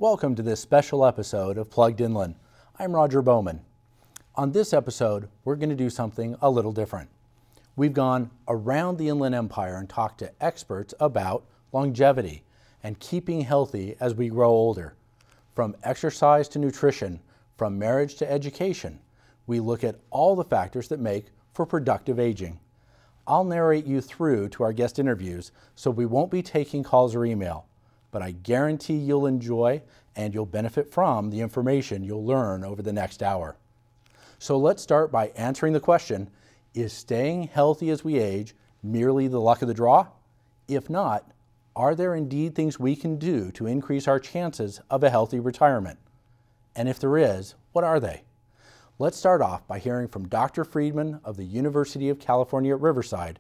Welcome to this special episode of Plugged Inland. I'm Roger Bowman. On this episode, we're going to do something a little different. We've gone around the Inland Empire and talked to experts about longevity and keeping healthy as we grow older. From exercise to nutrition, from marriage to education, we look at all the factors that make for productive aging. I'll narrate you through to our guest interviews, so we won't be taking calls or email. But I guarantee you'll enjoy and you'll benefit from the information you'll learn over the next hour. So let's start by answering the question, is staying healthy as we age merely the luck of the draw? If not, are there indeed things we can do to increase our chances of a healthy retirement? And if there is, what are they? Let's start off by hearing from Dr. Friedman of the University of California at Riverside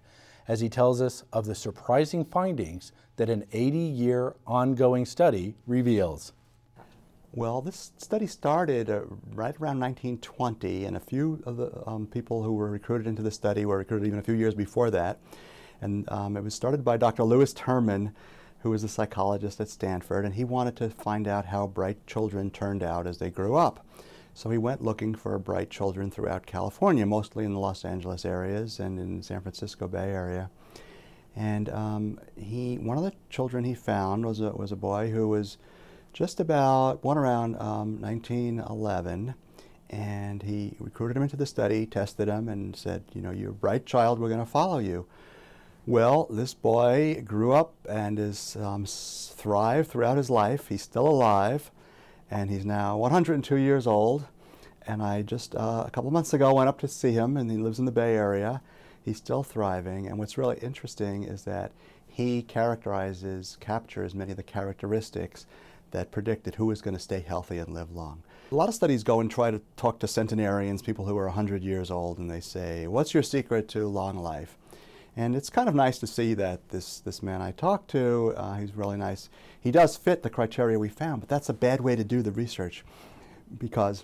as he tells us of the surprising findings that an 80-year ongoing study reveals. Well, this study started right around 1920, and a few of the people who were recruited into the study were recruited even a few years before that. And it was started by Dr. Lewis Terman, who was a psychologist at Stanford, and he wanted to find out how bright children turned out as they grew up. So he went looking for bright children throughout California, mostly in the Los Angeles areas and in the San Francisco Bay Area. And one of the children he found was a boy who was just about born around 1911, and he recruited him into the study, tested him, and said, you know, you're a bright child, we're going to follow you. Well, this boy grew up and has thrived throughout his life. He's still alive, and he's now 102 years old. And I just a couple of months ago went up to see him, and he lives in the Bay Area. He's still thriving, and what's really interesting is that he captures many of the characteristics that predicted who is going to stay healthy and live long. A lot of studies go and try to talk to centenarians, people who are 100 years old, and they say, what's your secret to long life? And it's kind of nice to see that this man I talked to, he's really nice. He does fit the criteria we found, but that's a bad way to do the research, because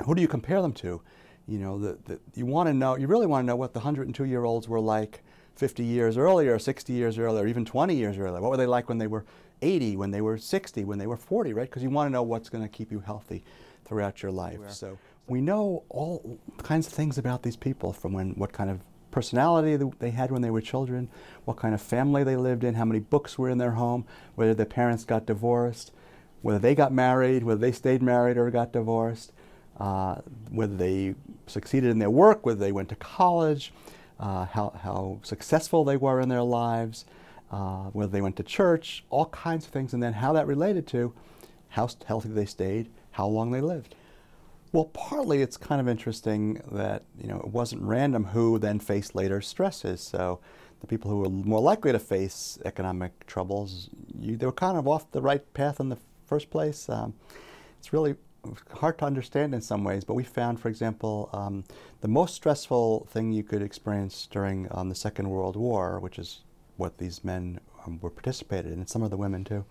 who do you compare them to? You know, you really want to know what the 102-year-olds were like 50 years earlier, 60 years earlier, even 20 years earlier. What were they like when they were 80, when they were 60, when they were 40, right? Because you want to know what's going to keep you healthy throughout your life. So we know all kinds of things about these people, from what kind of personality they had when they were children, what kind of family they lived in, how many books were in their home, whether their parents got divorced, whether they got married, whether they stayed married or got divorced, whether they succeeded in their work, whether they went to college, how successful they were in their lives, whether they went to church, all kinds of things, and then how that related to how healthy they stayed, how long they lived. Well, partly it's kind of interesting that, you know, it wasn't random who then faced later stresses. So the people who were more likely to face economic troubles, they were kind of off the right path in the first place. It's really hard to understand in some ways, but we found, for example, the most stressful thing you could experience during the Second World War, which is what these men were participated in, and some of the women too.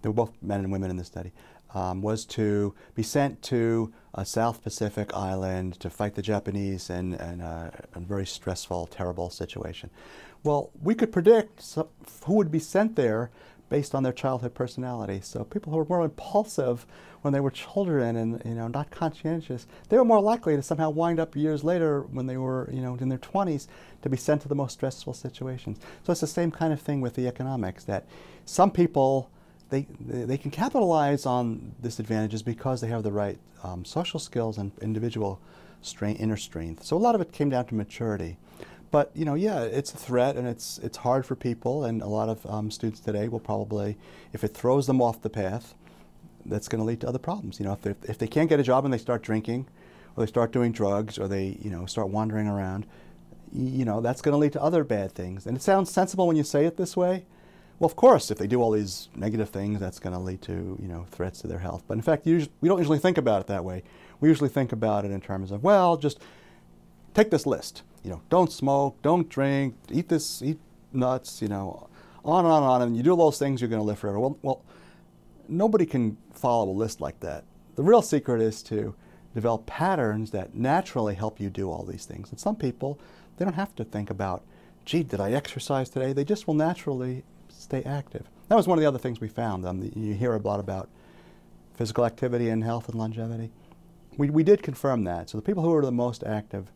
They were both men and women in the study. Was to be sent to a South Pacific island to fight the Japanese in a very stressful, terrible situation. Well, we could predict who would be sent there based on their childhood personality. So people who were more impulsive when they were children and, you know, not conscientious, they were more likely to somehow wind up years later when they were, you know, in their 20s to be sent to the most stressful situations. So it's the same kind of thing with the economics, that some people, they can capitalize on disadvantages because they have the right social skills and individual inner strength. So a lot of it came down to maturity. But, you know, yeah, it's a threat, and it's hard for people, and a lot of students today will probably, if it throws them off the path, that's going to lead to other problems. You know, if they can't get a job and they start drinking, or they start doing drugs, or they, you know, start wandering around, you know, that's going to lead to other bad things. And it sounds sensible when you say it this way. Well, of course, if they do all these negative things, that's going to lead to, you know, threats to their health. But in fact, we don't usually think about it that way. We usually think about it in terms of, well, just take this list. You know, don't smoke, don't drink, eat nuts, you know, on and on and on. And you do all those things, you're going to live forever. Well, nobody can follow a list like that. The real secret is to develop patterns that naturally help you do all these things. And some people, they don't have to think about, gee, did I exercise today? They just will naturally stay active. That was one of the other things we found. You hear a lot about physical activity in health and longevity? We did confirm that. So the people who were the most active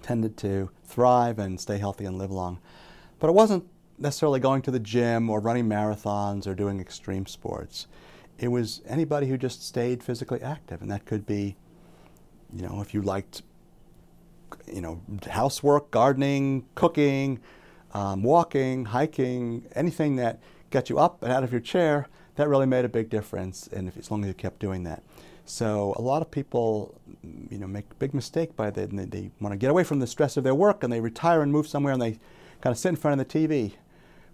tended to thrive and stay healthy and live long. But it wasn't necessarily going to the gym or running marathons or doing extreme sports. It was anybody who just stayed physically active, and that could be, you know, if you liked, you know, housework, gardening, cooking, walking, hiking, anything that got you up and out of your chair, that really made a big difference, and as long as you kept doing that. So a lot of people, you know, make a big mistake by that, and they want to get away from the stress of their work, and they retire and move somewhere, and they kind of sit in front of the TV.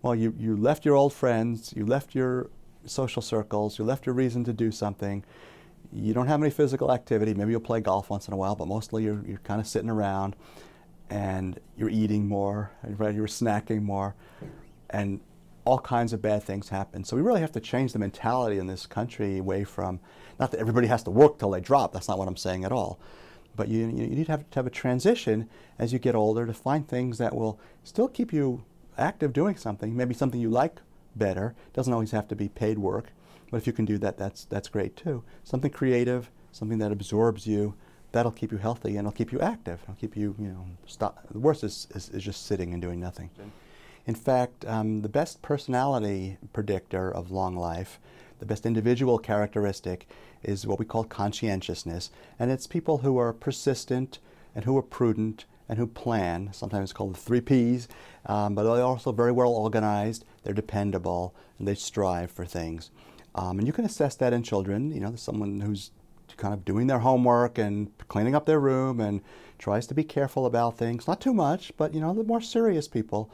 Well, you left your old friends, you left your social circles, you left your reason to do something. You don't have any physical activity. Maybe you'll play golf once in a while, but mostly you're kind of sitting around, and you're eating more, right? You're snacking more, and all kinds of bad things happen. So we really have to change the mentality in this country away from, not that everybody has to work till they drop, that's not what I'm saying at all, but you need to have a transition as you get older to find things that will still keep you active doing something, maybe something you like better. It doesn't always have to be paid work, but if you can do that, that's great too. Something creative, something that absorbs you, that'll keep you healthy and it'll keep you active. It'll keep you, you know, stop. The worst is just sitting and doing nothing. In fact, the best personality predictor of long life, the best individual characteristic, is what we call conscientiousness. And it's people who are persistent and who are prudent and who plan. Sometimes it's called the 3 Ps, but they're also very well organized, they're dependable, and they strive for things. And you can assess that in children. You know, there's someone who's kind of doing their homework and cleaning up their room and tries to be careful about things. Not too much, but, you know, the more serious people.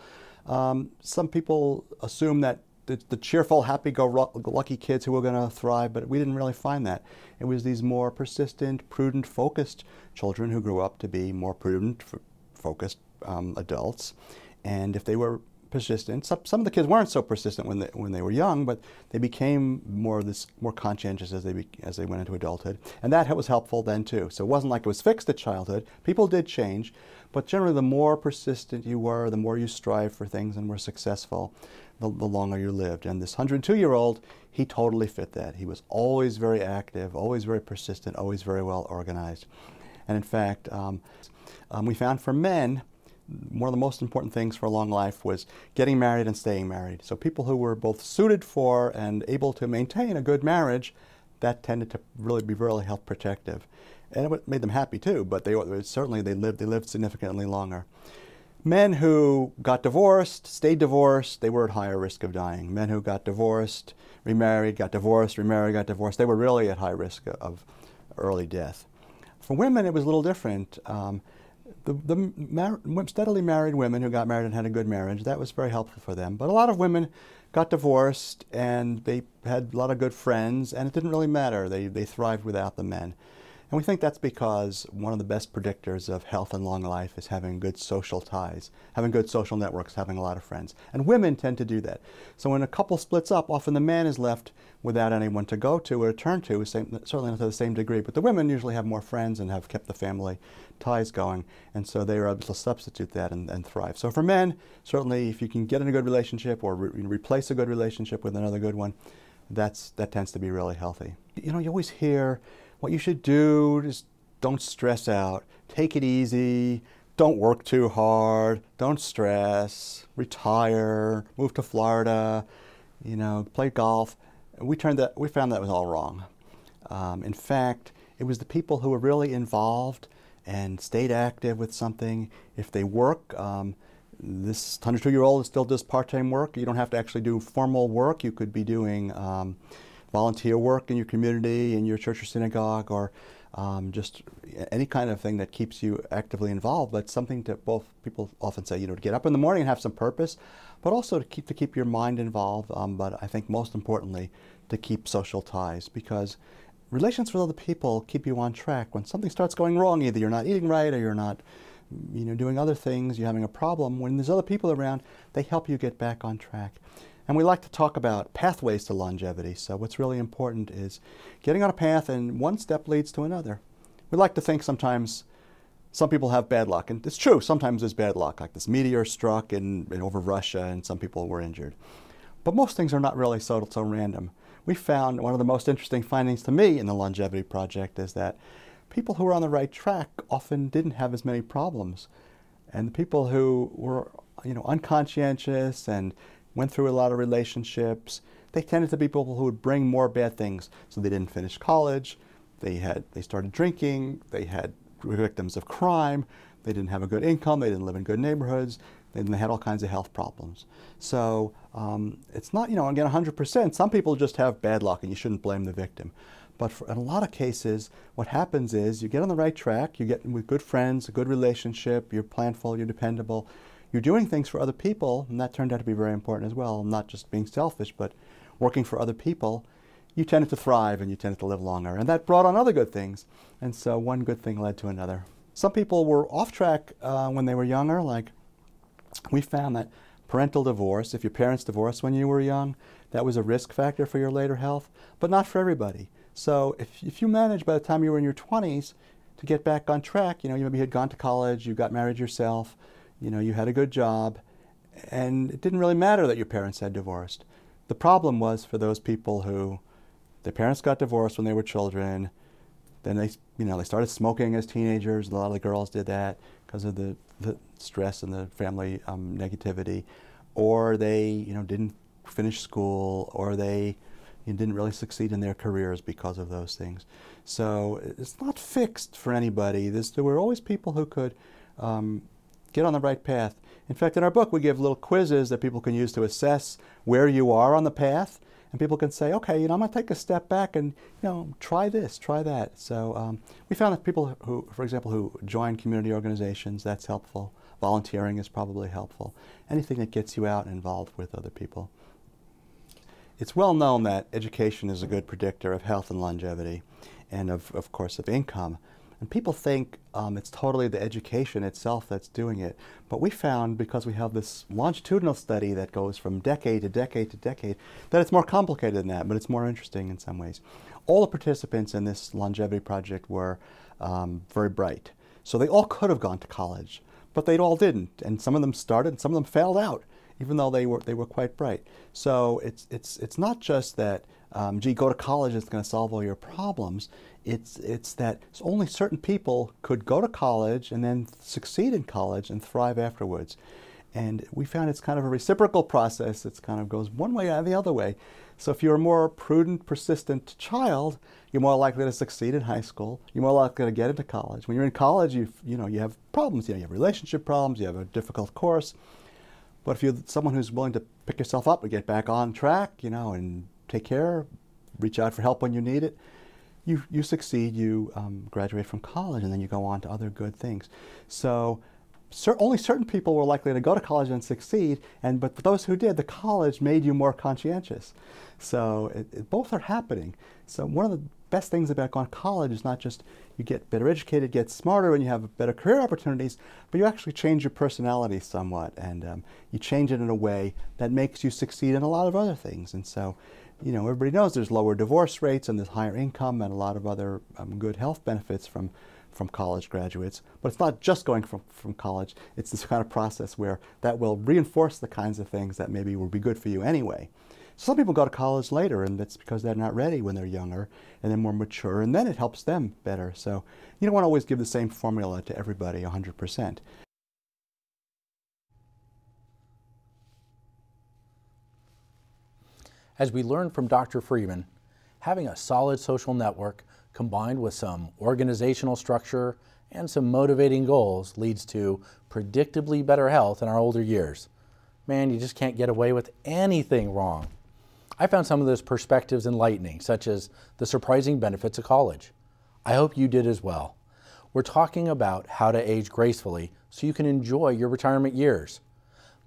Some people assume that the cheerful, happy-go-lucky kids who are going to thrive, but we didn't really find that. It was these more persistent, prudent, focused children who grew up to be more prudent, focused adults. And if they were persistent, some of the kids weren't so persistent when they were young, but they became more conscientious as they went into adulthood, and that was helpful then too. So it wasn't like it was fixed at childhood. People did change, but generally the more persistent you were, the more you strived for things and were successful, the longer you lived. And this 102-year-old, he totally fit that. He was always very active, always very persistent, always very well organized. And in fact, we found for men, one of the most important things for a long life was getting married and staying married. So people who were both suited for and able to maintain a good marriage, that tended to really be really health protective. And it made them happy too, but they lived significantly longer. Men who got divorced, stayed divorced, they were at higher risk of dying. Men who got divorced, remarried, got divorced, remarried, got divorced, they were really at high risk of early death. For women, it was a little different. The steadily married women who got married and had a good marriage, that was very helpful for them. But a lot of women got divorced and they had a lot of good friends, and it didn't really matter. They thrived without the men. And we think that's because one of the best predictors of health and long life is having good social ties, having good social networks, having a lot of friends. And women tend to do that. So when a couple splits up, often the man is left without anyone to go to or to turn to, certainly not to the same degree. But the women usually have more friends and have kept the family ties going. And so they are able to substitute that and thrive. So for men, certainly if you can get in a good relationship or replace a good relationship with another good one, that tends to be really healthy. You know, you always hear, what you should do is don't stress out, take it easy, don't work too hard, don't stress, retire, move to Florida, you know, play golf. We found that was all wrong. In fact, it was the people who were really involved and stayed active with something. If they work, this 102-year-old still does part-time work. You don't have to actually do formal work. You could be doing volunteer work in your community, in your church or synagogue, or just any kind of thing that keeps you actively involved. But something that both people often say, you know, to get up in the morning and have some purpose, but also to keep your mind involved. But I think most importantly, to keep social ties, because relations with other people keep you on track. When something starts going wrong, either you're not eating right or you're not, you know, doing other things, you're having a problem, when there's other people around, they help you get back on track. And we like to talk about pathways to longevity. So what's really important is getting on a path, and one step leads to another. We like to think sometimes some people have bad luck, and it's true, sometimes there's bad luck, like this meteor struck over Russia and some people were injured. But most things are not really so random. we found one of the most interesting findings to me in the longevity project is that people who were on the right track often didn't have as many problems. And the people who were, unconscientious and went through a lot of relationships, they tended to be people who would bring more bad things. So they didn't finish college, they started drinking, they were victims of crime, they didn't have a good income, they didn't live in good neighborhoods, they had all kinds of health problems. So it's not, again, 100%. Some people just have bad luck and you shouldn't blame the victim. But in a lot of cases, what happens is you get on the right track, you get with good friends, a good relationship, you're planful, you're dependable, you're doing things for other people, and that turned out to be very important as well, not just being selfish, but working for other people. You tended to thrive and you tended to live longer, and that brought on other good things. And so one good thing led to another. Some people were off track when they were younger, like we found that parental divorce, if your parents divorced when you were young, that was a risk factor for your later health, but not for everybody. So if you managed by the time you were in your 20s to get back on track, you maybe had gone to college, you got married yourself, you had a good job, and it didn't really matter that your parents had divorced. The problem was for those people who their parents got divorced when they were children, then they started smoking as teenagers, and a lot of the girls did that because of the stress and the family negativity, or they didn't finish school, or they didn't really succeed in their careers because of those things. So it's not fixed for anybody. There were always people who could get on the right path. In fact, in our book, we give little quizzes that people can use to assess where you are on the path. And people can say, okay, I'm going to take a step back and, try this, try that. So we found that people who, for example, who join community organizations, that's helpful. Volunteering is probably helpful. Anything that gets you out and involved with other people. It's well known that education is a good predictor of health and longevity, and of course of income. And people think it's totally the education itself that's doing it. But we found, because we have this longitudinal study that goes from decade to decade to decade, that it's more complicated than that, but it's more interesting in some ways. All the participants in this longevity project were very bright. So they all could have gone to college, but they all didn't. And some of them started and some of them failed out, even though they were quite bright. So it's not just that, go to college, it's going to solve all your problems. It's that only certain people could go to college and then succeed in college and thrive afterwards. And we found it's kind of a reciprocal process. It kind of goes one way or the other way. So if you're a more prudent, persistent child, you're more likely to succeed in high school. You're more likely to get into college. When you're in college, you have problems. You have relationship problems. You have a difficult course. But if you're someone who's willing to pick yourself up and get back on track, and take care, reach out for help when you need it, you succeed, you graduate from college, and then you go on to other good things. So only certain people were likely to go to college and succeed, but for those who did, the college made you more conscientious. So both are happening. So one of the best things about going to college is not just you get better educated, get smarter, and you have better career opportunities, but you actually change your personality somewhat, and you change it in a way that makes you succeed in a lot of other things. And so, everybody knows there's lower divorce rates and there's higher income and a lot of other good health benefits from college graduates. But it's not just going from college. It's this kind of process where that will reinforce the kinds of things that maybe will be good for you anyway. Some people go to college later, and that's because they're not ready when they're younger and they're more mature, and then it helps them better. So you don't want to always give the same formula to everybody 100%. As we learned from Dr. Friedman, having a solid social network combined with some organizational structure and some motivating goals leads to predictably better health in our older years. Man, you just can't get away with anything wrong. I found some of those perspectives enlightening, such as the surprising benefits of college. I hope you did as well. We're talking about how to age gracefully so you can enjoy your retirement years.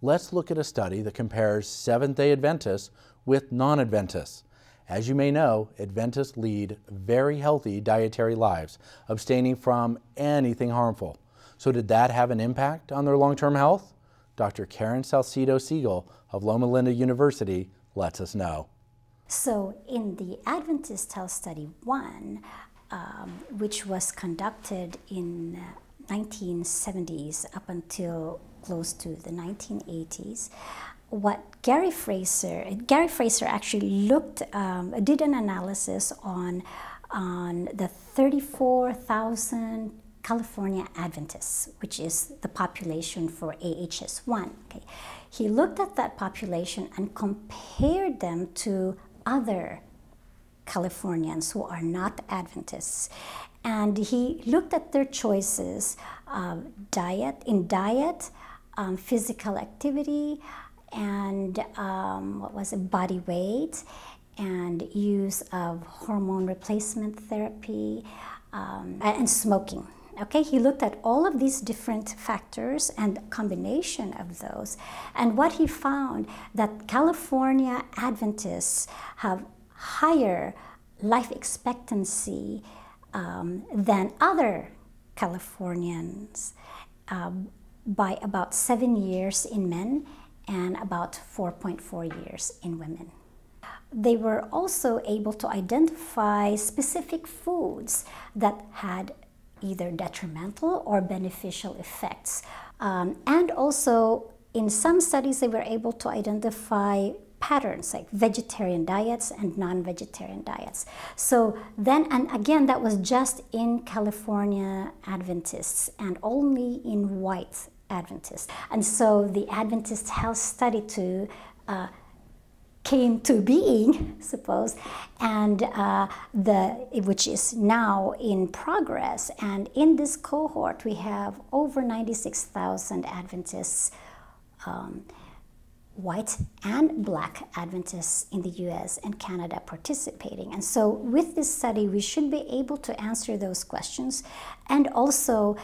Let's look at a study that compares Seventh-day Adventists with non-Adventists. As you may know, Adventists lead very healthy dietary lives, abstaining from anything harmful. So did that have an impact on their long-term health? Dr. Jaceldo-Siegl of Loma Linda University lets us know. So in the Adventist Health Study 1, which was conducted in 1970s up until close to the 1980s, what Gary Fraser actually did an analysis on the 34,000 California Adventists, which is the population for AHS1. Okay. He looked at that population and compared them to other Californians who are not Adventists. And he looked at their choices of diet, physical activity, and body weight, and use of hormone replacement therapy, and smoking. Okay, he looked at all of these different factors and combination of those, and what he found that California Adventists have higher life expectancy than other Californians by about 7 years in men and about 4.4 years in women. They were also able to identify specific foods that had either detrimental or beneficial effects. And also, in some studies, they were able to identify patterns like vegetarian diets and non-vegetarian diets. So then, and again, that was just in California Adventists and only in white Adventists. And so the Adventist Health Study came to being, suppose, and which is now in progress. And in this cohort, we have over 96,000 Adventists, white and black Adventists in the US and Canada participating. And so with this study, we should be able to answer those questions and also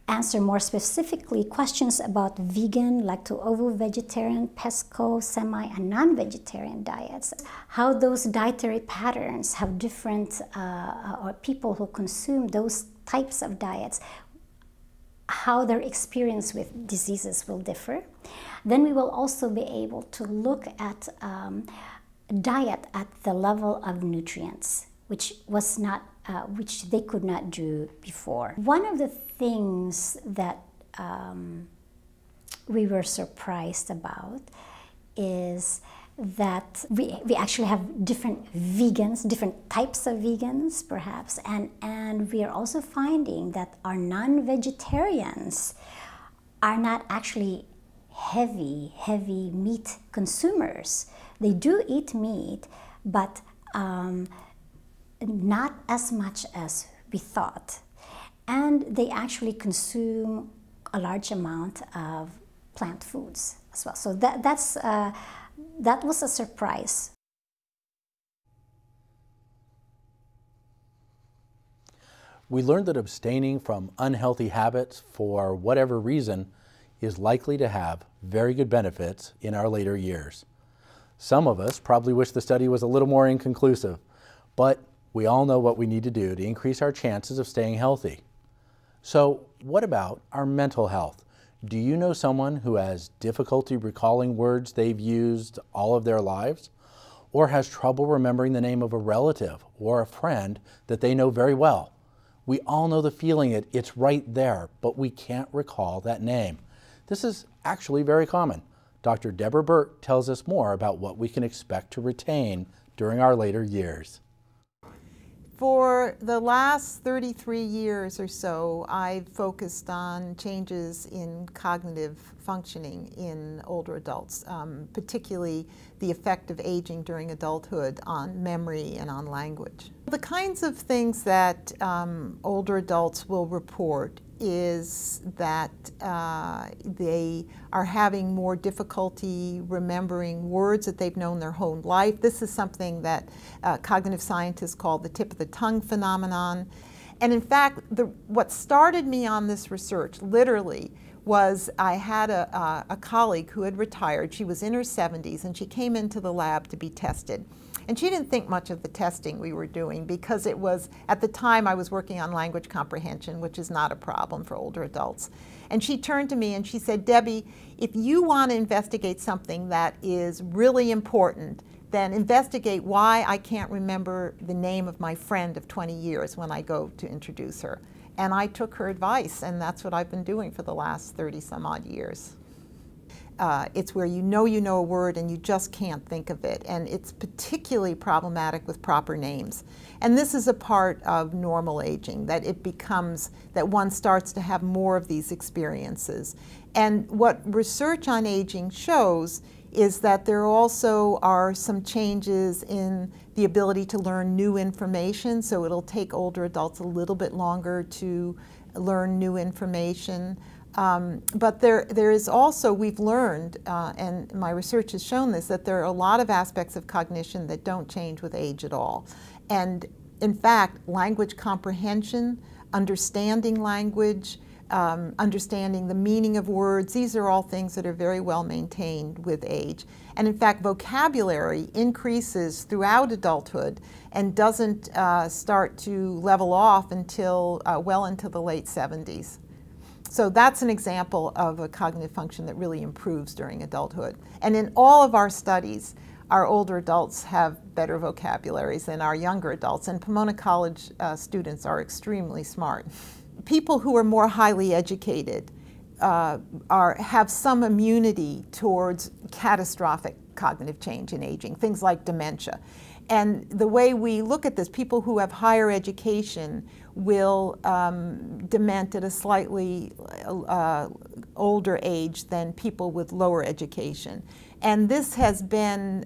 answer more specifically questions about vegan, lacto-ovo vegetarian, pesco, semi, and non-vegetarian diets. How those dietary patterns have different, or people who consume those types of diets, how their experience with diseases will differ. Then we will also be able to look at diet at the level of nutrients, which was not, which they could not do before. One of the things that we were surprised about is that we actually have different vegans, different types of vegans perhaps, and we are also finding that our non-vegetarians are not actually heavy meat consumers. They do eat meat, but not as much as we thought. And they actually consume a large amount of plant foods as well. So that was a surprise. We learned that abstaining from unhealthy habits for whatever reason is likely to have very good benefits in our later years. Some of us probably wish the study was a little more inconclusive, but we all know what we need to do to increase our chances of staying healthy. So what about our mental health? Do you know someone who has difficulty recalling words they've used all of their lives, or has trouble remembering the name of a relative or a friend that they know very well? We all know the feeling it's right there, but we can't recall that name. This is actually very common. Dr. Deborah Burke tells us more about what we can expect to retain during our later years. For the last 33 years or so, I've focused on changes in cognitive functioning in older adults, particularly the effect of aging during adulthood on memory and on language. The kinds of things that older adults will report is that they are having more difficulty remembering words that they've known their whole life. This is something that cognitive scientists call the tip of the tongue phenomenon. And in fact, what started me on this research, literally, was I had a colleague who had retired. She was in her 70s, and she came into the lab to be tested. And she didn't think much of the testing we were doing because it was, at the time I was working on language comprehension, which is not a problem for older adults. And she turned to me and she said, "Debbie, if you want to investigate something that is really important, then investigate why I can't remember the name of my friend of 20 years when I go to introduce her." And I took her advice, and that's what I've been doing for the last 30 some odd years. It's where you know a word and you just can't think of it. And it's particularly problematic with proper names. And this is a part of normal aging, that it becomes, that one starts to have more of these experiences. And what research on aging shows is that there also are some changes in the ability to learn new information. So it'll take older adults a little bit longer to learn new information. But there is also, we've learned, and my research has shown this, that there are a lot of aspects of cognition that don't change with age at all. And in fact, language comprehension, understanding language, understanding the meaning of words, these are all things that are very well maintained with age. And in fact, vocabulary increases throughout adulthood and doesn't start to level off until well into the late 70s. So that's an example of a cognitive function that really improves during adulthood. And in all of our studies, our older adults have better vocabularies than our younger adults, and Pomona College students are extremely smart. People who are more highly educated have some immunity towards catastrophic cognitive change in aging, things like dementia. And the way we look at this, people who have higher education will dement at a slightly older age than people with lower education. And this has been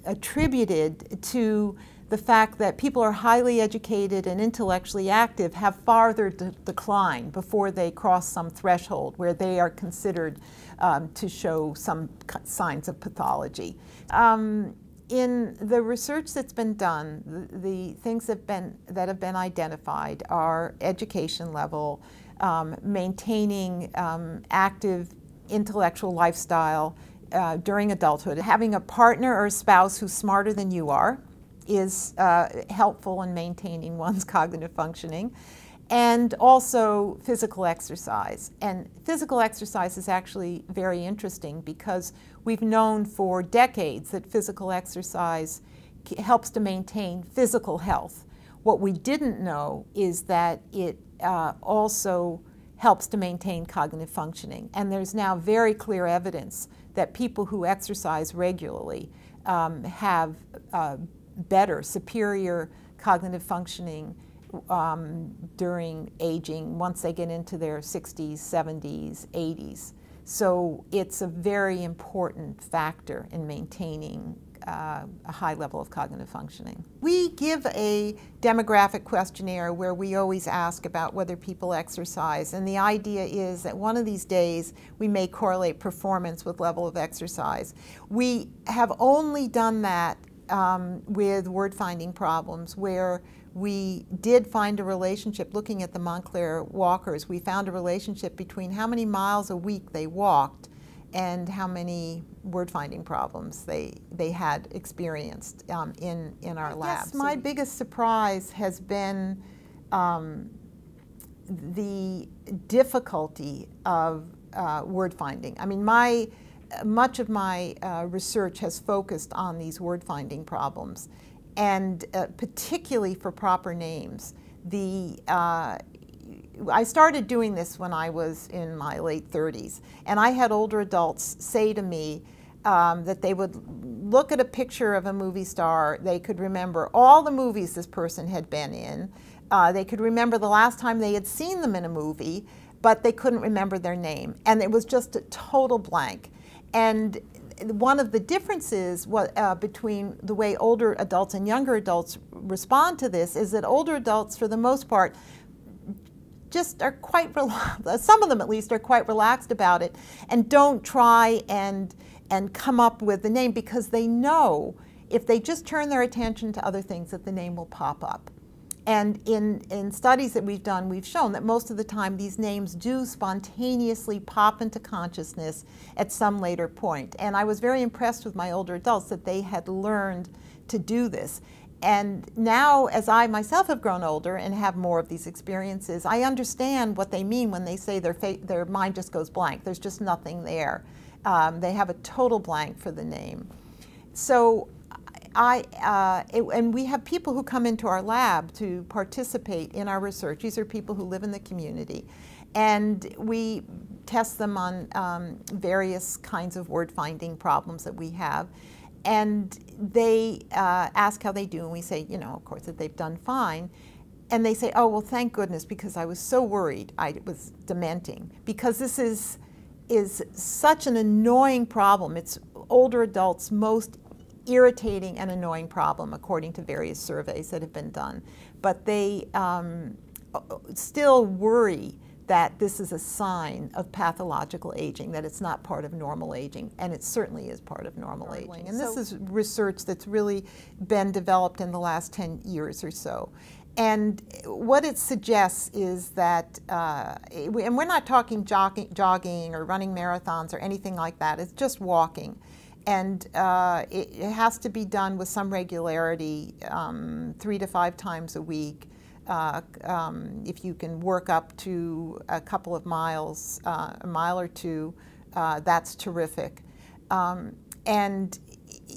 attributed to the fact that people are highly educated and intellectually active have farther decline before they cross some threshold where they are considered to show some signs of pathology. In the research that's been done, the things that have been identified are education level, maintaining active intellectual lifestyle during adulthood. Having a partner or a spouse who's smarter than you are is helpful in maintaining one's cognitive functioning. And also physical exercise. And physical exercise is actually very interesting because we've known for decades that physical exercise helps to maintain physical health. What we didn't know is that it also helps to maintain cognitive functioning. And there's now very clear evidence that people who exercise regularly have better, superior cognitive functioning during aging once they get into their 60s, 70s, 80s. So it's a very important factor in maintaining a high level of cognitive functioning. We give a demographic questionnaire where we always ask about whether people exercise, and the idea is that one of these days we may correlate performance with level of exercise. We have only done that with word-finding problems where we did find a relationship. Looking at the Montclair walkers, we found a relationship between how many miles a week they walked and how many word-finding problems they had experienced in our labs. Yes, my biggest surprise has been the difficulty of word-finding. I mean, much of my research has focused on these word-finding problems. And particularly for proper names. I started doing this when I was in my late 30s, and I had older adults say to me that they would look at a picture of a movie star, they could remember all the movies this person had been in, they could remember the last time they had seen them in a movie, but they couldn't remember their name, and it was just a total blank. And one of the differences between the way older adults and younger adults respond to this is that older adults, for the most part, just are quite, some of them at least, are quite relaxed about it and don't try and come up with the name because they know if they just turn their attention to other things that the name will pop up. And in studies that we've done, we've shown that most of the time these names do spontaneously pop into consciousness at some later point. And I was very impressed with my older adults that they had learned to do this. And now, as I myself have grown older and have more of these experiences, I understand what they mean when they say their mind just goes blank. There's just nothing there. They have a total blank for the name. So and we have people who come into our lab to participate in our research. These are people who live in the community. And we test them on various kinds of word-finding problems that we have. And they ask how they do, and we say, you know, of course, that they've done fine. And they say, oh, well, thank goodness, because I was so worried I was dementing. Because this is such an annoying problem. It's older adults' most irritating and annoying problem, according to various surveys that have been done. But they still worry that this is a sign of pathological aging, that it's not part of normal aging, and it certainly is part of normal aging. And this is research that's really been developed in the last 10 years or so. And what it suggests is that, and we're not talking jogging or running marathons or anything like that, it's just walking. And it has to be done with some regularity, 3 to 5 times a week. If you can work up to a couple of miles, a mile or two, that's terrific. And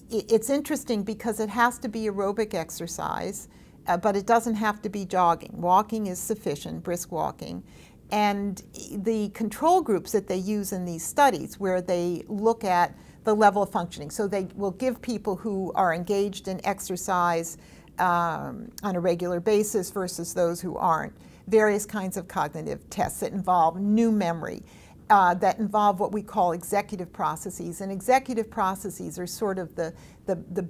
it's interesting because it has to be aerobic exercise, but it doesn't have to be jogging. Walking is sufficient, brisk walking. And the control groups that they use in these studies, where they look at the level of functioning, so they will give people who are engaged in exercise on a regular basis versus those who aren't, various kinds of cognitive tests that involve new memory, that involve what we call executive processes. And executive processes are sort of the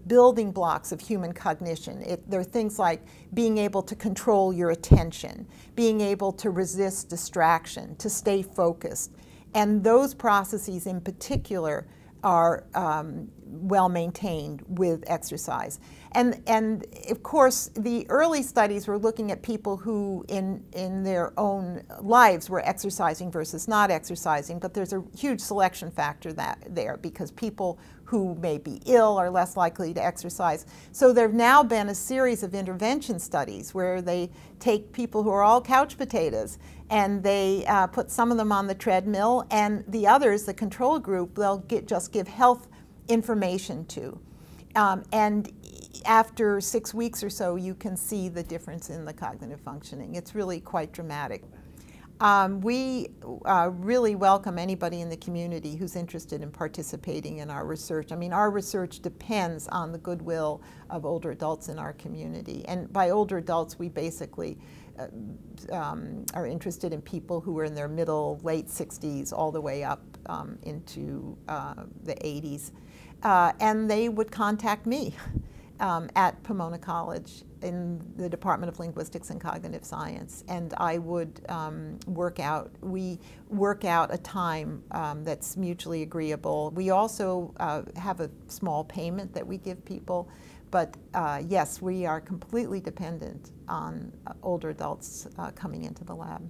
building blocks of human cognition. They're things like being able to control your attention, being able to resist distraction, to stay focused. And those processes in particular are well maintained with exercise. And of course, the early studies were looking at people who in their own lives were exercising versus not exercising, but there's a huge selection factor there because people who may be ill are less likely to exercise. So there have now been a series of intervention studies where they take people who are all couch potatoes and they put some of them on the treadmill, and the others, the control group, they'll just give health information to. And after 6 weeks or so, you can see the difference in the cognitive functioning. It's really quite dramatic. We really welcome anybody in the community who's interested in participating in our research. I mean, our research depends on the goodwill of older adults in our community. And by older adults, we basically are interested in people who are in their middle, late 60s, all the way up into the 80s. And they would contact me at Pomona College in the Department of Linguistics and Cognitive Science, and I would we work out a time that's mutually agreeable. We also have a small payment that we give people, but yes, we are completely dependent on older adults coming into the lab.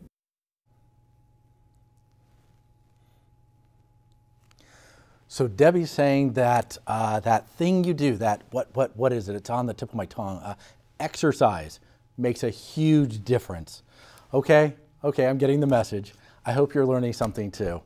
So Debbie's saying that that thing you do, that what is it? It's on the tip of my tongue. Exercise makes a huge difference. Okay, I'm getting the message. I hope you're learning something too.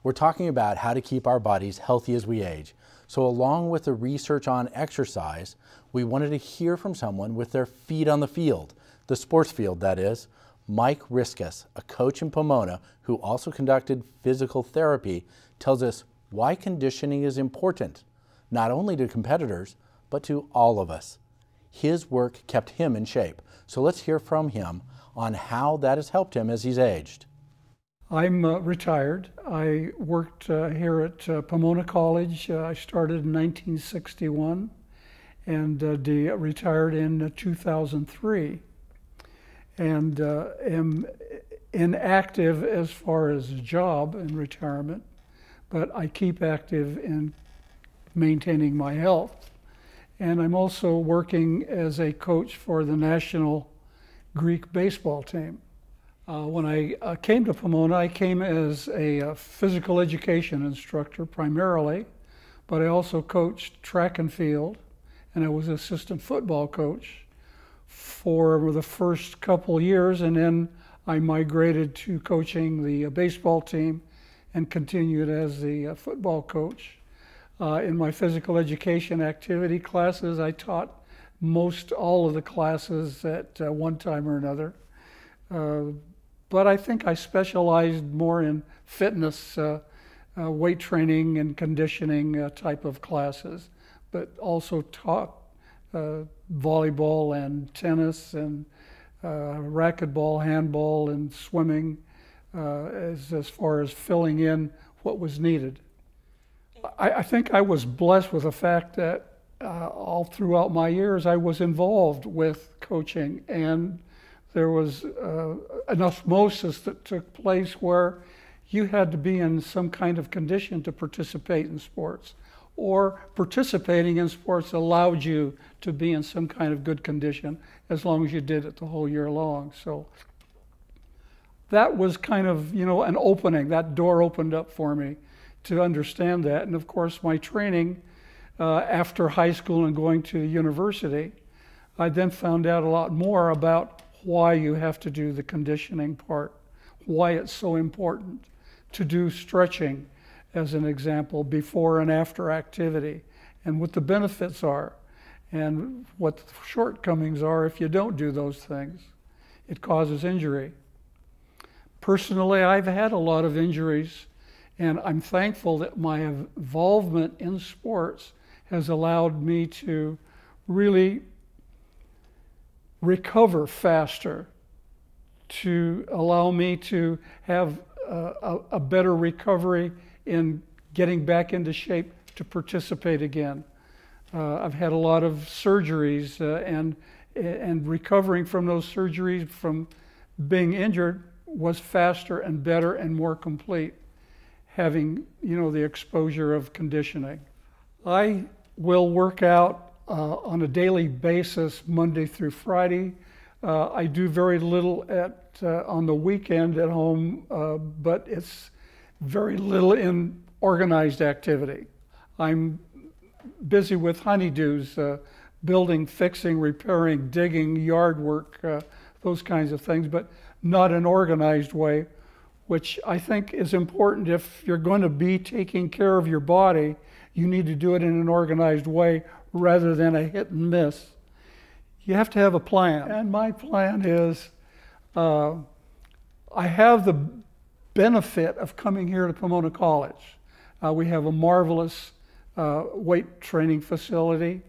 We're talking about how to keep our bodies healthy as we age. So along with the research on exercise, we wanted to hear from someone with their feet on the field, the sports field that is. Mike Riskas, a coach in Pomona who also conducted physical therapy, tells us why conditioning is important, not only to competitors, but to all of us. His work kept him in shape. So let's hear from him on how that has helped him as he's aged. I'm retired. I worked here at Pomona College. I started in 1961 and retired in 2003. And am inactive as far as a job and retirement, but I keep active in maintaining my health. And I'm also working as a coach for the national Greek baseball team. When I came to Pomona, I came as a physical education instructor primarily, but I also coached track and field, and I was assistant football coach for the first couple years, and then I migrated to coaching the baseball team and continued as the football coach. In my physical education activity classes, I taught most all of the classes at one time or another. But I think I specialized more in fitness, weight training and conditioning type of classes, but also taught volleyball and tennis and racquetball, handball, and swimming as far as filling in what was needed. I think I was blessed with the fact that all throughout my years I was involved with coaching, and there was an osmosis that took place where you had to be in some kind of condition to participate in sports, or participating in sports allowed you to be in some kind of good condition as long as you did it the whole year long. So that was kind of, an opening. That door opened up for me to understand that. And of course, my training after high school and going to university, I then found out a lot more about why you have to do the conditioning part, why it's so important to do stretching, as an example, before and after activity, and what the benefits are, and what the shortcomings are if you don't do those things. It causes injury. Personally, I've had a lot of injuries, and I'm thankful that my involvement in sports has allowed me to really recover faster, to allow me to have a better recovery in getting back into shape to participate again. I've had a lot of surgeries and recovering from those surgeries from being injured was faster and better and more complete, having the exposure of conditioning. I will work out on a daily basis Monday through Friday. I do very little on the weekend at home, but it's very little in organized activity. I'm busy with honeydews, building, fixing, repairing, digging, yard work, those kinds of things, but not an organized way, which I think is important. If you're going to be taking care of your body, you need to do it in an organized way rather than a hit and miss. You have to have a plan. And my plan is, I have the benefit of coming here to Pomona College. We have a marvelous weight training facility,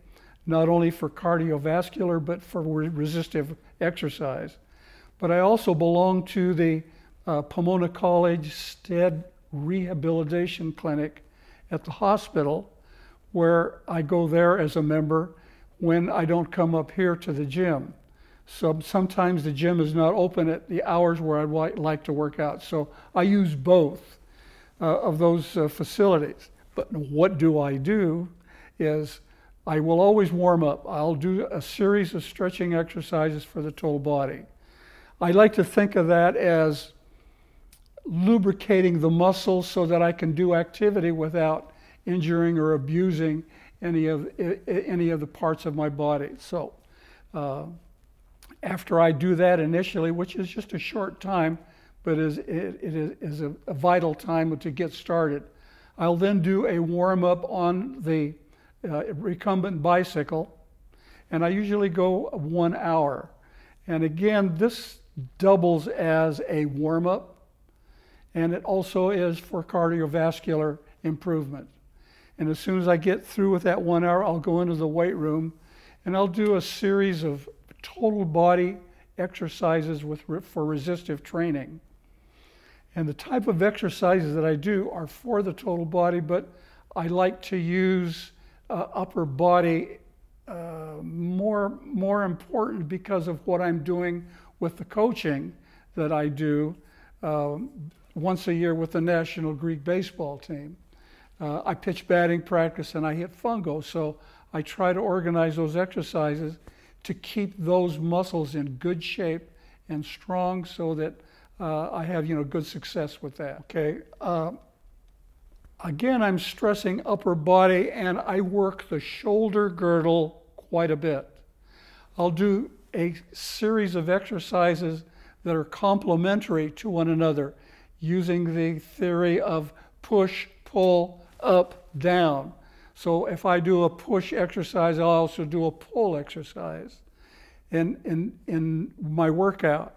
not only for cardiovascular, but for resistive exercise. But I also belong to the Pomona College STED Rehabilitation Clinic at the hospital, where I go there as a member when I don't come up here to the gym. So sometimes the gym is not open at the hours where I'd like to work out. So I use both of those facilities. But what do I do is I will always warm up. I'll do a series of stretching exercises for the total body. I like to think of that as lubricating the muscles so that I can do activity without injuring or abusing any of the parts of my body. So after I do that initially, which is just a short time, but it is a vital time to get started, I'll then do a warm-up on the recumbent bicycle, and I usually go 1 hour. And again, this doubles as a warm-up, and it also is for cardiovascular improvement. And as soon as I get through with that 1 hour, I'll go into the weight room, and I'll do a series of total body exercises for resistive training. And the type of exercises that I do are for the total body, but I like to use upper body more important because of what I'm doing with the coaching that I do once a year with the National Greek baseball team. I pitch batting practice and I hit fungo, so I try to organize those exercises to keep those muscles in good shape and strong so that I have good success with that. Okay. Again, I'm stressing upper body, and I work the shoulder girdle quite a bit. I'll do a series of exercises that are complementary to one another, using the theory of push, pull, up, down. So if I do a push exercise, I'll also do a pull exercise in my workout.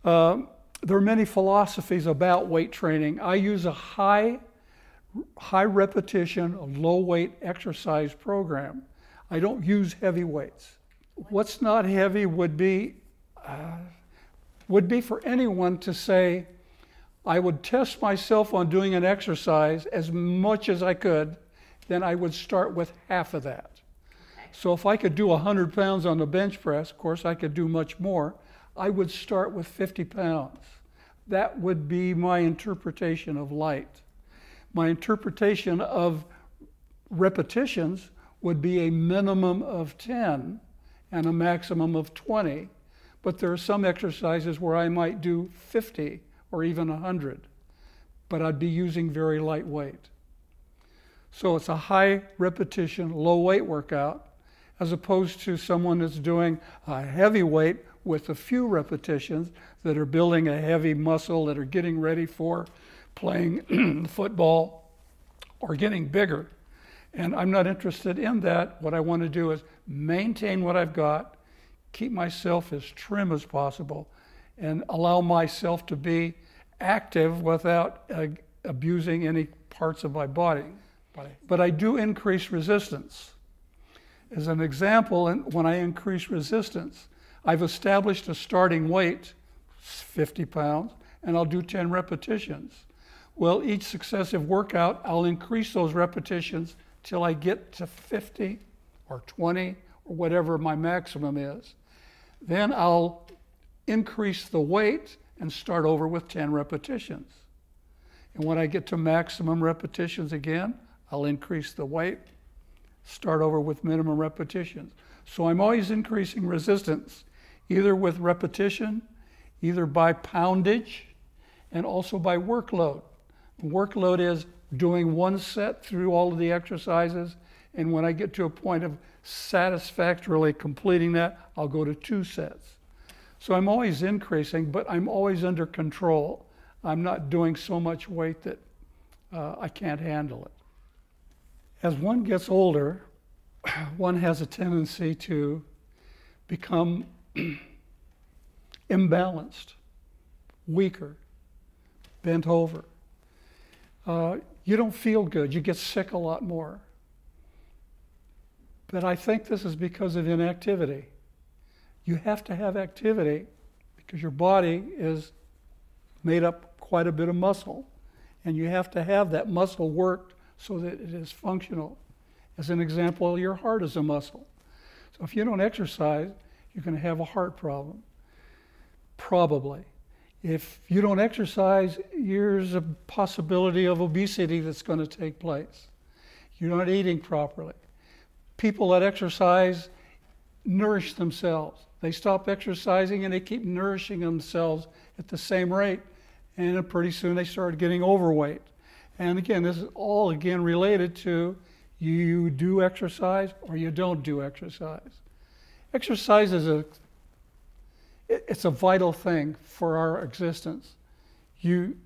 There are many philosophies about weight training. I use a high repetition, low weight exercise program. I don't use heavy weights. What's not heavy would be for anyone to say, I would test myself on doing an exercise as much as I could, then I would start with half of that. So if I could do 100 pounds on the bench press, of course I could do much more, I would start with 50 pounds. That would be my interpretation of light. My interpretation of repetitions would be a minimum of 10 and a maximum of 20. But there are some exercises where I might do 50 or even 100, but I'd be using very light weight. So it's a high repetition, low weight workout, as opposed to someone that's doing a heavy weight with a few repetitions that are building a heavy muscle, that are getting ready for playing football or getting bigger. And I'm not interested in that. What I want to do is maintain what I've got, keep myself as trim as possible, and allow myself to be active without abusing any parts of my body. But I do increase resistance. As an example, when I increase resistance, I've established a starting weight, 50 pounds, and I'll do 10 repetitions. Well, each successive workout, I'll increase those repetitions till I get to 50 or 20 or whatever my maximum is. Then I'll increase the weight and start over with 10 repetitions. And when I get to maximum repetitions again, I'll increase the weight, start over with minimum repetitions. So I'm always increasing resistance, either with repetition, either by poundage, and also by workload. Workload is doing one set through all of the exercises, and when I get to a point of satisfactorily completing that, I'll go to 2 sets. So I'm always increasing, but I'm always under control. I'm not doing so much weight that I can't handle it. As one gets older, one has a tendency to become imbalanced, weaker, bent over. You don't feel good. You get sick a lot more. But I think this is because of inactivity. You have to have activity because your body is made up quite a bit of muscle, and you have to have that muscle worked so that it is functional. As an example, your heart is a muscle. So if you don't exercise, you're going to have a heart problem. Probably. If you don't exercise, there's a possibility of obesity that's going to take place. You're not eating properly. People that exercise nourish themselves. They stop exercising and they keep nourishing themselves at the same rate, and pretty soon they start getting overweight. And again, this is all again related to you do exercise or you don't do exercise. Exercise is it's a vital thing for our existence. You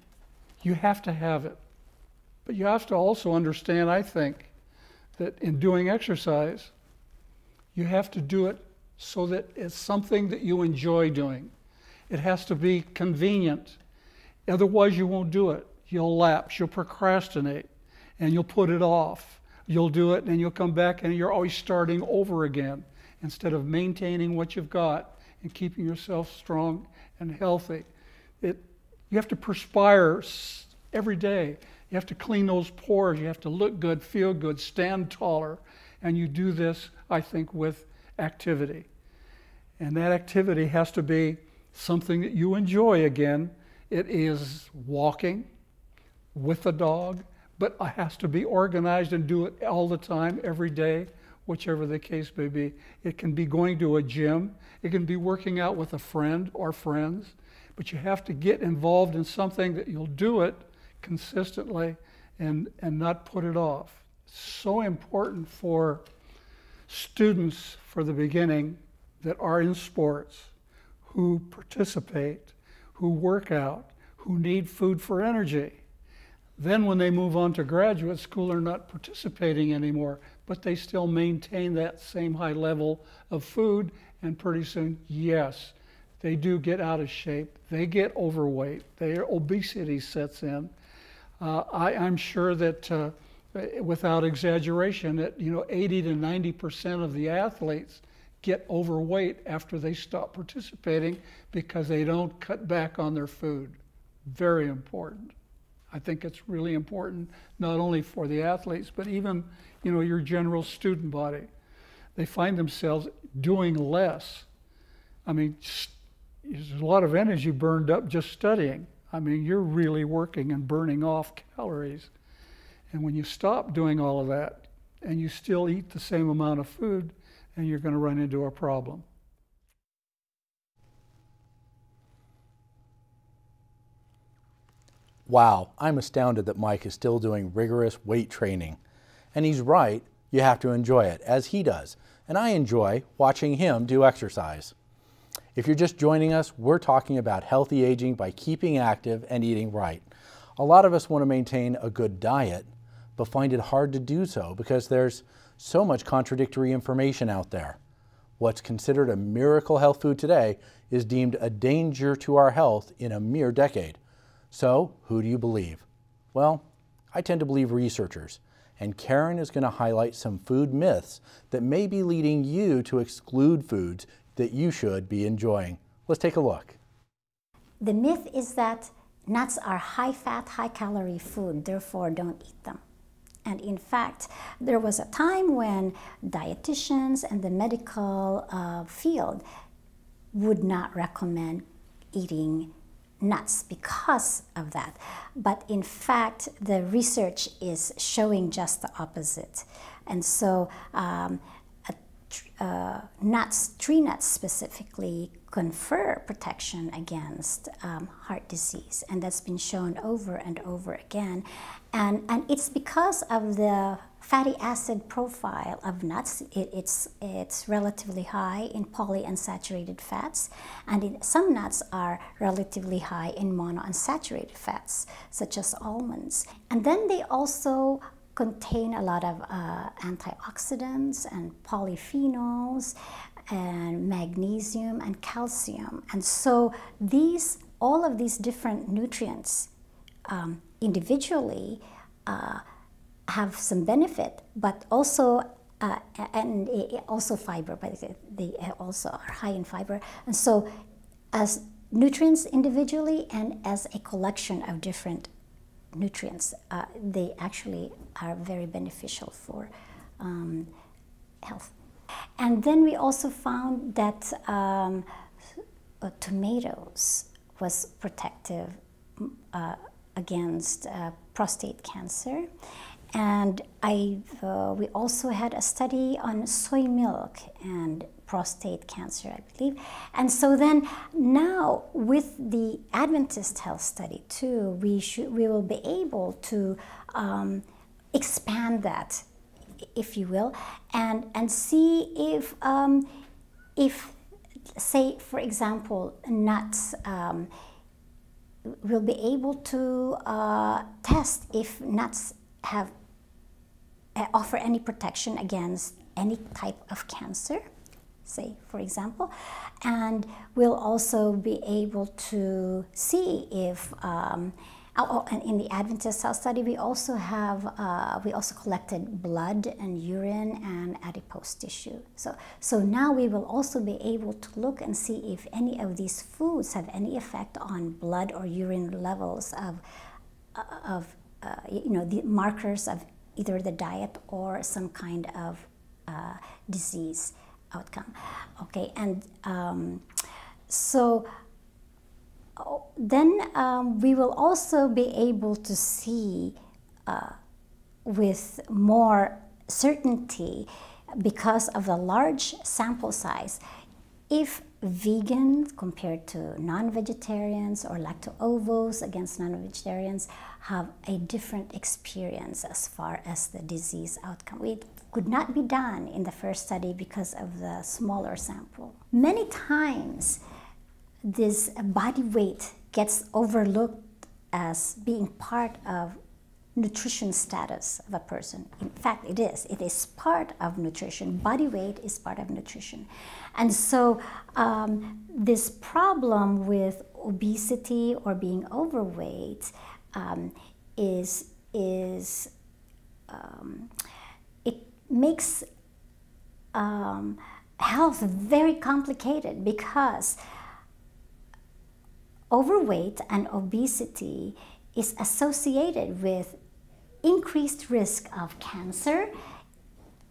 have to have it. But you have to also understand, I think, that in doing exercise, you have to do it so that it's something that you enjoy doing. It has to be convenient. Otherwise, you won't do it. You'll lapse, you'll procrastinate, and you'll put it off. You'll do it, and you'll come back, and you're always starting over again instead of maintaining what you've got and keeping yourself strong and healthy. You have to perspire every day. You have to clean those pores. You have to look good, feel good, stand taller. And you do this, I think, with activity. And that activity has to be something that you enjoy again. It is walking with a dog, but it has to be organized and do it all the time, every day, whichever the case may be. It can be going to a gym. It can be working out with a friend or friends. But you have to get involved in something that you'll do it consistently and not put it off. It's so important for students for the beginning that are in sports, who participate, who work out, who need food for energy. Then when they move on to graduate school, they're not participating anymore, but they still maintain that same high level of food, and pretty soon, yes, they do get out of shape, they get overweight, their obesity sets in. I'm sure that without exaggeration, that 80 to 90% of the athletes get overweight after they stop participating because they don't cut back on their food. Very important. I think it's really important not only for the athletes, but even your general student body. They find themselves doing less. I mean, there's a lot of energy burned up just studying. I mean, you're really working and burning off calories. And when you stop doing all of that and you still eat the same amount of food, then you're going to run into a problem. Wow, I'm astounded that Mike is still doing rigorous weight training. And he's right, you have to enjoy it, as he does. And I enjoy watching him do exercise. If you're just joining us, we're talking about healthy aging by keeping active and eating right. A lot of us want to maintain a good diet, but find it hard to do so because there's so much contradictory information out there. What's considered a miracle health food today is deemed a danger to our health in a mere decade. So, who do you believe? Well, I tend to believe researchers, and Karen is going to highlight some food myths that may be leading you to exclude foods that you should be enjoying. Let's take a look. The myth is that nuts are high-fat, high-calorie food, therefore don't eat them. And in fact, there was a time when dietitians and the medical field would not recommend eating nuts because of that. But in fact, the research is showing just the opposite. And so tree nuts specifically confer protection against heart disease, and that's been shown over and over again. And it's because of the fatty acid profile of nuts. It's relatively high in polyunsaturated fats, and some nuts are relatively high in monounsaturated fats, such as almonds. And then they also contain a lot of antioxidants and polyphenols and magnesium and calcium. And so all of these different nutrients individually have some benefit, but also and also fiber, but they also are high in fiber. And so as nutrients individually and as a collection of different nutrients, they actually are very beneficial for health. And then we also found that tomatoes was protective against prostate cancer. And we also had a study on soy milk and prostate cancer, I believe. And so then now with the Adventist health study too, we will be able to expand that, if you will, and see if say, for example, nuts, we'll be able to test if nuts offer any protection against any type of cancer, say, for example. And we'll also be able to see if, and in the Adventist health study, we also collected blood and urine and adipose tissue. So now we will also be able to look and see if any of these foods have any effect on blood or urine levels of the markers of either the diet or some kind of disease outcome. Okay, and so then we will also be able to see with more certainty, because of the large sample size, if vegans compared to non-vegetarians or lacto-ovos against non-vegetarians have a different experience as far as the disease outcome. It could not be done in the first study because of the smaller sample. Many times this body weight gets overlooked as being part of nutrition status of a person. In fact, it is. It is part of nutrition. Body weight is part of nutrition. And so this problem with obesity or being overweight it makes health very complicated, because overweight and obesity is associated with increased risk of cancer,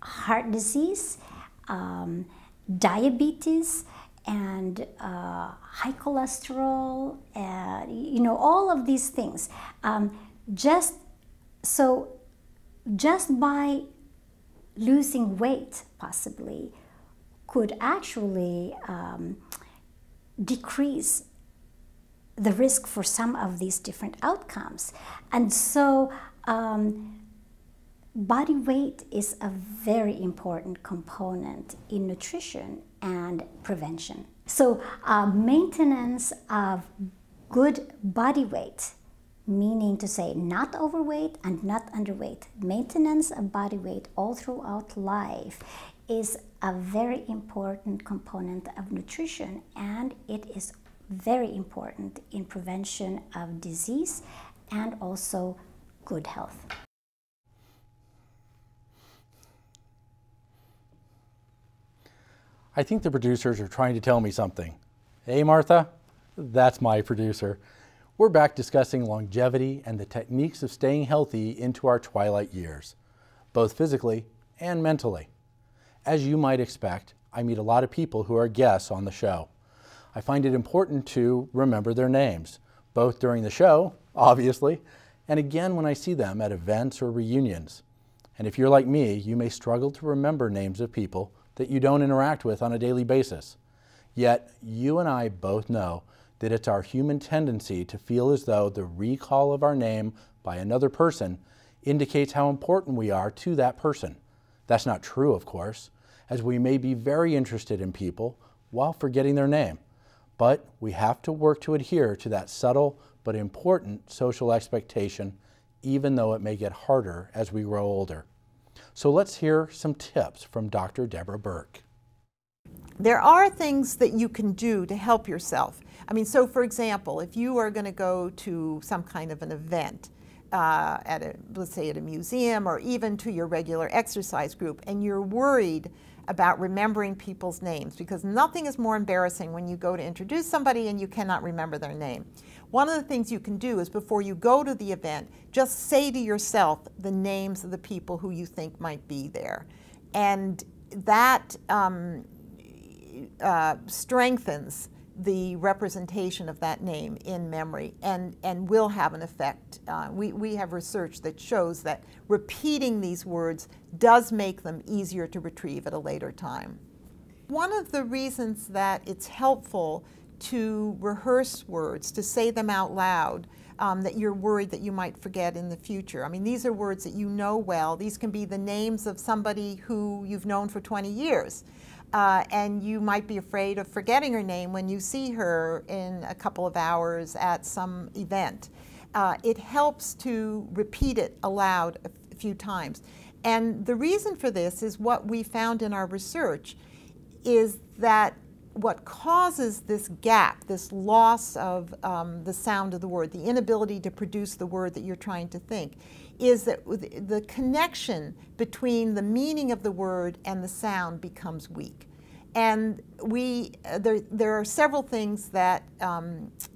heart disease, diabetes, and high cholesterol, all of these things. Just by losing weight, possibly, could actually decrease the risk for some of these different outcomes. And so body weight is a very important component in nutrition and prevention. So maintenance of good body weight, meaning to say not overweight and not underweight, maintenance of body weight all throughout life is a very important component of nutrition, and it is very important in prevention of disease and also good health. I think the producers are trying to tell me something. Hey, Martha, that's my producer. We're back discussing longevity and the techniques of staying healthy into our twilight years, both physically and mentally. As you might expect, I meet a lot of people who are guests on the show. I find it important to remember their names, both during the show, obviously, and again when I see them at events or reunions. And if you're like me, you may struggle to remember names of people that you don't interact with on a daily basis. Yet, you and I both know that it's our human tendency to feel as though the recall of our name by another person indicates how important we are to that person. That's not true, of course, as we may be very interested in people while forgetting their name. But we have to work to adhere to that subtle but important social expectation, even though it may get harder as we grow older. So let's hear some tips from Dr. Deborah Burke. There are things that you can do to help yourself. So for example, if you are going to go to some kind of an event, let's say at a museum, or even to your regular exercise group, and you're worried about remembering people's names, because nothing is more embarrassing when you go to introduce somebody and you cannot remember their name. One of the things you can do is, before you go to the event, just say to yourself the names of the people who you think might be there. And that strengthens the representation of that name in memory and will have an effect. We have research that shows that repeating these words does make them easier to retrieve at a later time. One of the reasons that it's helpful to rehearse words, to say them out loud, that you're worried that you might forget in the future. These are words that you know well. These can be the names of somebody who you've known for 20 years. And you might be afraid of forgetting her name when you see her in a couple of hours at some event. It helps to repeat it aloud a few times. And the reason for this is what we found in our research is that what causes this gap, this loss of the sound of the word, the inability to produce the word that you're trying to think, is that the connection between the meaning of the word and the sound becomes weak. And there are several things that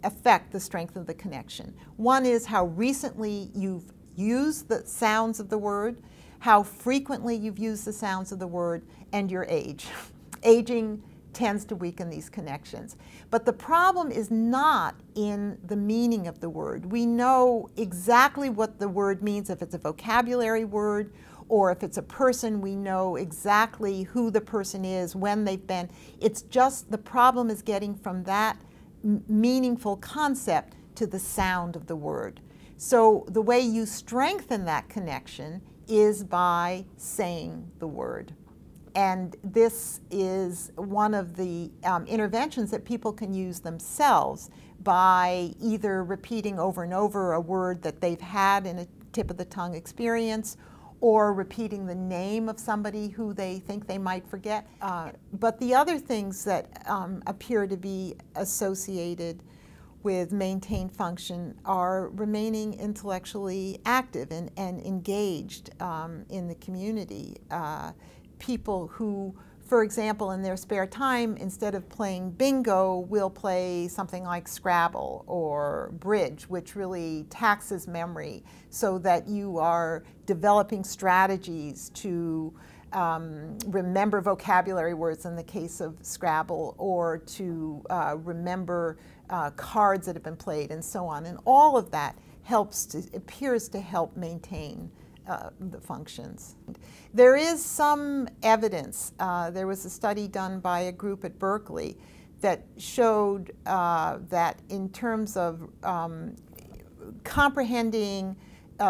affect the strength of the connection. One is how recently you've used the sounds of the word, how frequently you've used the sounds of the word, and your age. Aging tends to weaken these connections. But the problem is not in the meaning of the word. We know exactly what the word means if it's a vocabulary word, or if it's a person, we know exactly who the person is, when they've been. It's just the problem is getting from that meaningful concept to the sound of the word. So the way you strengthen that connection is by saying the word. And this is one of the interventions that people can use themselves by either repeating over and over a word that they've had tip of the tongue experience, or repeating the name of somebody who they think they might forget. But the other things that appear to be associated with maintained function are remaining intellectually active and engaged in the community. People who, for example, in their spare time, instead of playing bingo, will play something like Scrabble or Bridge, which really taxes memory, so that you are developing strategies to remember vocabulary words in the case of Scrabble, or to remember cards that have been played, and so on. And all of that appears to help maintain the functions. There is some evidence. There was a study done by a group at Berkeley that showed that in terms of comprehending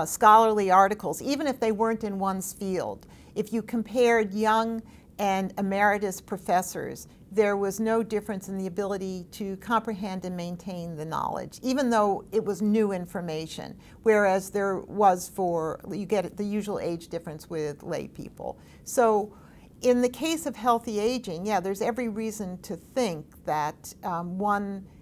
scholarly articles, even if they weren't in one's field, if you compared young and emeritus professors, there was no difference in the ability to comprehend and maintain the knowledge, even though it was new information, whereas there was you get the usual age difference with lay people. So in the case of healthy aging, yeah, there's every reason to think that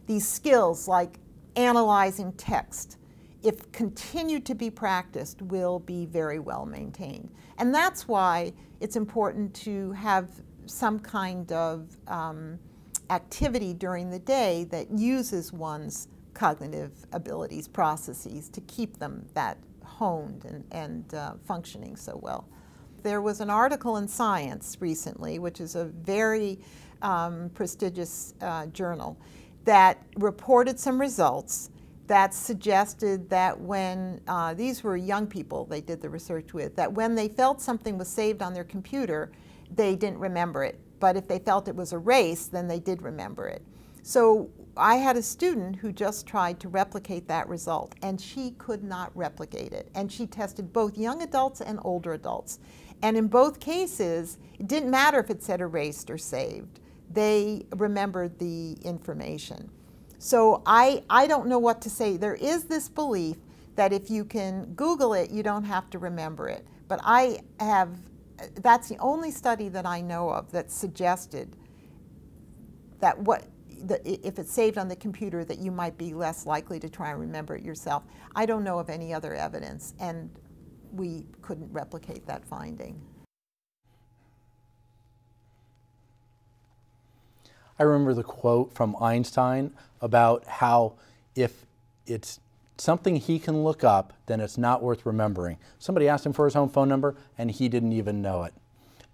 these skills like analyzing text, if continued to be practiced, will be very well maintained. And that's why it's important to have some kind of activity during the day that uses one's cognitive abilities, processes, to keep them that honed and functioning so well. There was an article in Science recently, which is a very prestigious journal, that reported some results that suggested that when, these were young people they did the research with, that when they felt something was saved on their computer, they didn't remember it. But if they felt it was erased, then they did remember it. So I had a student who just tried to replicate that result, and she could not replicate it. And she tested both young adults and older adults. And in both cases, it didn't matter if it said erased or saved. They remembered the information. So I don't know what to say. There is this belief that if you can Google it, you don't have to remember it. But that's the only study that I know of that suggested that if it's saved on the computer, that you might be less likely to try and remember it yourself. I don't know of any other evidence, and we couldn't replicate that finding. I remember the quote from Einstein about how if it's something he can look up, then it's not worth remembering. Somebody asked him for his home phone number, and he didn't even know it.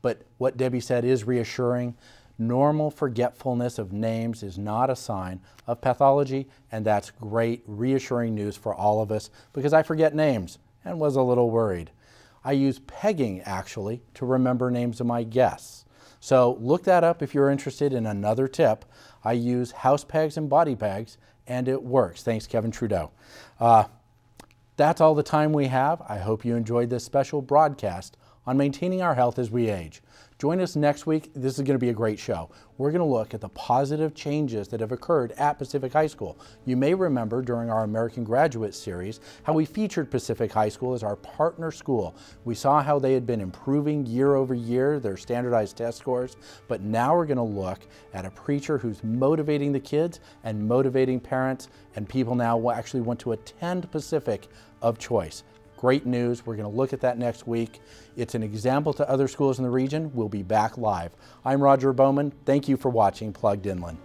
But what Debbie said is reassuring. Normal forgetfulness of names is not a sign of pathology, and that's great, reassuring news for all of us, because I forget names and was a little worried. I use pegging, actually, to remember names of my guests. So look that up if you're interested in another tip. I use house pegs and body pegs, and it works. Thanks, Kevin Trudeau. That's all the time we have. I hope you enjoyed this special broadcast on maintaining our health as we age. Join us next week. This is going to be a great show. We're going to look at the positive changes that have occurred at Pacific High School. You may remember during our American Graduate Series how we featured Pacific High School as our partner school. We saw how they had been improving year over year, their standardized test scores, but now we're going to look at a preacher who's motivating the kids and motivating parents, and people now actually want to attend Pacific of choice. Great news. We're going to look at that next week. It's an example to other schools in the region. We'll be back live. I'm Roger Bowman. Thank you for watching Plugged Inland.